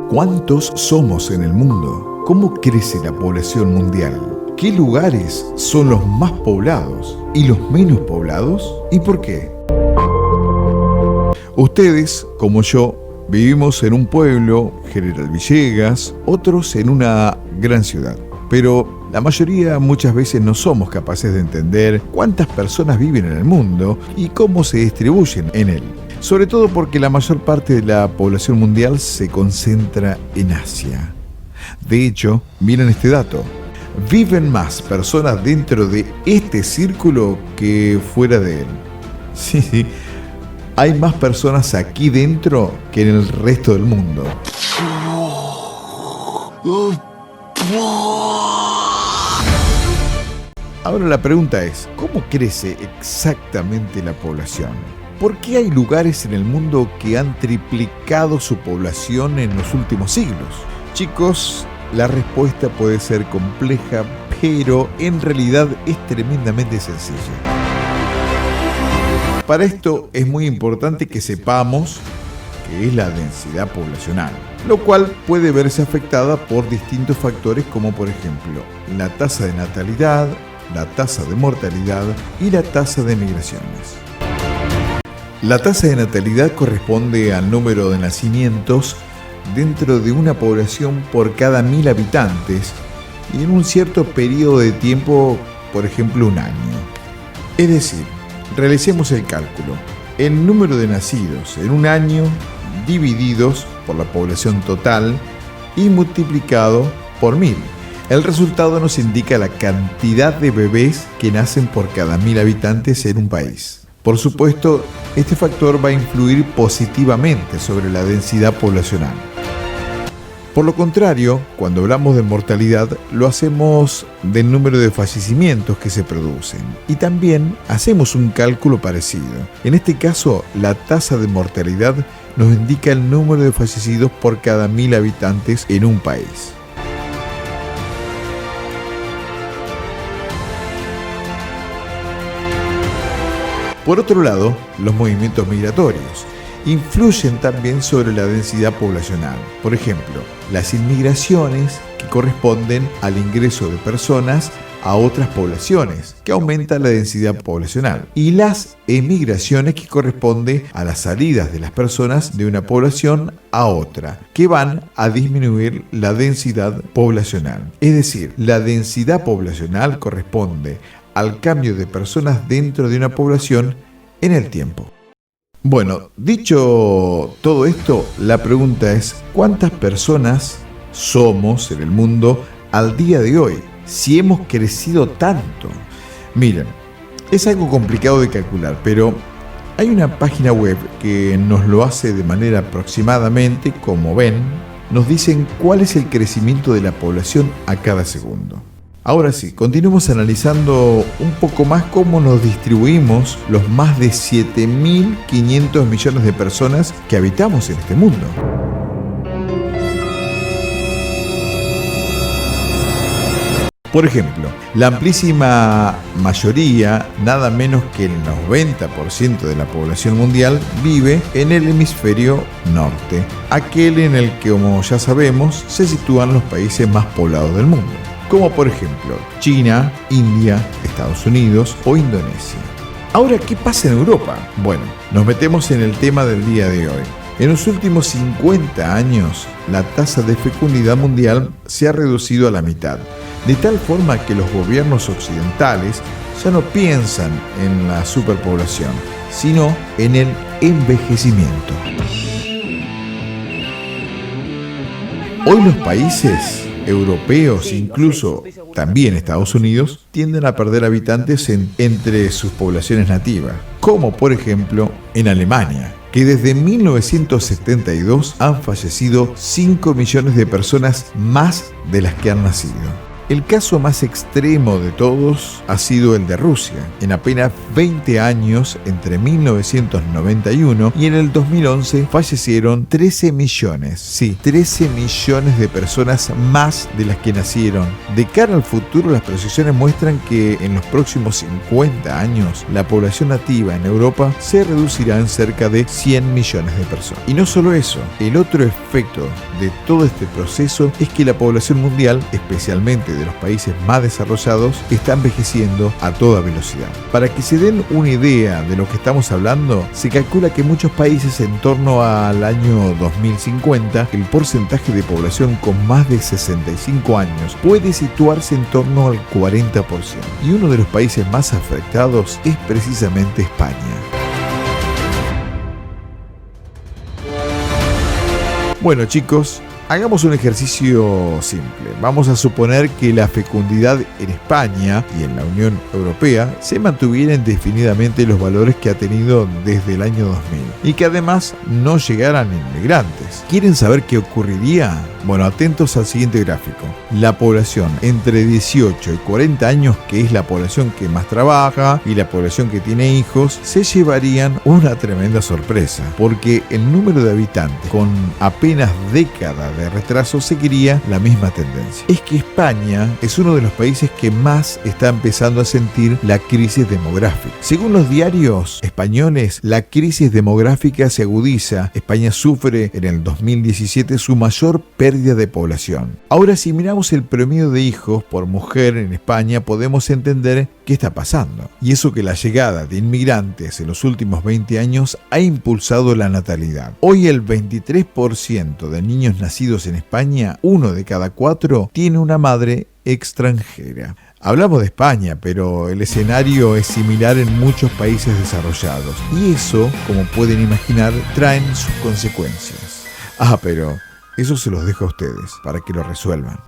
¿Cuántos somos en el mundo? ¿Cómo crece la población mundial? ¿Qué lugares son los más poblados y los menos poblados? ¿Y por qué? Ustedes, como yo, vivimos en un pueblo, General Villegas, otros en una gran ciudad. Pero la mayoría muchas veces no somos capaces de entender cuántas personas viven en el mundo y cómo se distribuyen en él. Sobre todo porque la mayor parte de la población mundial se concentra en Asia. De hecho, miren este dato. Viven más personas dentro de este círculo que fuera de él. Sí, hay más personas aquí dentro que en el resto del mundo. Ahora la pregunta es, ¿cómo crece exactamente la población? ¿Por qué hay lugares en el mundo que han triplicado su población en los últimos siglos? Chicos, la respuesta puede ser compleja, pero en realidad es tremendamente sencilla. Para esto es muy importante que sepamos qué es la densidad poblacional, lo cual puede verse afectada por distintos factores como por ejemplo la tasa de natalidad, la tasa de mortalidad y la tasa de migraciones. La tasa de natalidad corresponde al número de nacimientos dentro de una población por cada 1000 habitantes y en un cierto periodo de tiempo, por ejemplo un año. Es decir, realicemos el cálculo. El número de nacidos en un año divididos por la población total y multiplicado por 1000. El resultado nos indica la cantidad de bebés que nacen por cada 1000 habitantes en un país. Por supuesto, este factor va a influir positivamente sobre la densidad poblacional. Por lo contrario, cuando hablamos de mortalidad, lo hacemos del número de fallecimientos que se producen. Y también hacemos un cálculo parecido. En este caso, la tasa de mortalidad nos indica el número de fallecidos por cada 1000 habitantes en un país. Por otro lado, los movimientos migratorios influyen también sobre la densidad poblacional. Por ejemplo, las inmigraciones que corresponden al ingreso de personas a otras poblaciones, que aumenta la densidad poblacional, y las emigraciones que corresponden a las salidas de las personas de una población a otra, que van a disminuir la densidad poblacional. Es decir, la densidad poblacional corresponde al cambio de personas dentro de una población en el tiempo. Bueno, dicho todo esto, la pregunta es, ¿cuántas personas somos en el mundo al día de hoy? Si hemos crecido tanto. Miren, es algo complicado de calcular, pero hay una página web que nos lo hace de manera aproximadamente, como ven, nos dicen cuál es el crecimiento de la población a cada segundo. Ahora sí, continuemos analizando un poco más cómo nos distribuimos los más de 7.500 millones de personas que habitamos en este mundo. Por ejemplo, la amplísima mayoría, nada menos que el 90% de la población mundial, vive en el hemisferio norte, aquel en el que, como ya sabemos, se sitúan los países más poblados del mundo, como por ejemplo China, India, Estados Unidos o Indonesia. Ahora, ¿qué pasa en Europa? Bueno, nos metemos en el tema del día de hoy. En los últimos 50 años, la tasa de fecundidad mundial se ha reducido a la mitad, de tal forma que los gobiernos occidentales ya no piensan en la superpoblación, sino en el envejecimiento. Hoy los países europeos, incluso también Estados Unidos, tienden a perder habitantes entre sus poblaciones nativas, como por ejemplo en Alemania, que desde 1972 han fallecido 5 millones de personas más de las que han nacido. El caso más extremo de todos ha sido el de Rusia. En apenas 20 años, entre 1991 y en el 2011, fallecieron 13 millones. Sí, 13 millones de personas más de las que nacieron. De cara al futuro, las proyecciones muestran que en los próximos 50 años, la población nativa en Europa se reducirá en cerca de 100 millones de personas. Y no solo eso, el otro efecto de todo este proceso es que la población mundial, especialmente de los países más desarrollados, está envejeciendo a toda velocidad. Para que se den una idea de lo que estamos hablando, se calcula que en muchos países en torno al año 2050, el porcentaje de población con más de 65 años puede situarse en torno al 40%. Y uno de los países más afectados es precisamente España. Bueno, chicos, hagamos un ejercicio simple. Vamos a suponer que la fecundidad en España y en la Unión Europea se mantuvieran indefinidamente los valores que ha tenido desde el año 2000 y que además no llegaran inmigrantes. ¿Quieren saber qué ocurriría? Bueno, atentos al siguiente gráfico. La población entre 18 y 40 años, que es la población que más trabaja y la población que tiene hijos, se llevarían una tremenda sorpresa, porque el número de habitantes con apenas décadas de retraso seguiría la misma tendencia. Es que España es uno de los países que más está empezando a sentir la crisis demográfica. Según los diarios españoles, la crisis demográfica se agudiza. España sufre en el 2017 su mayor pérdida de población. Ahora, si miramos el promedio de hijos por mujer en España, podemos entender qué está pasando. Y eso que la llegada de inmigrantes en los últimos 20 años ha impulsado la natalidad. Hoy el 23% de niños nacidos en España, 1 de cada 4, tiene una madre extranjera. Hablamos de España, pero el escenario es similar en muchos países desarrollados. Y eso, como pueden imaginar, traen sus consecuencias. Pero eso se los dejo a ustedes para que lo resuelvan.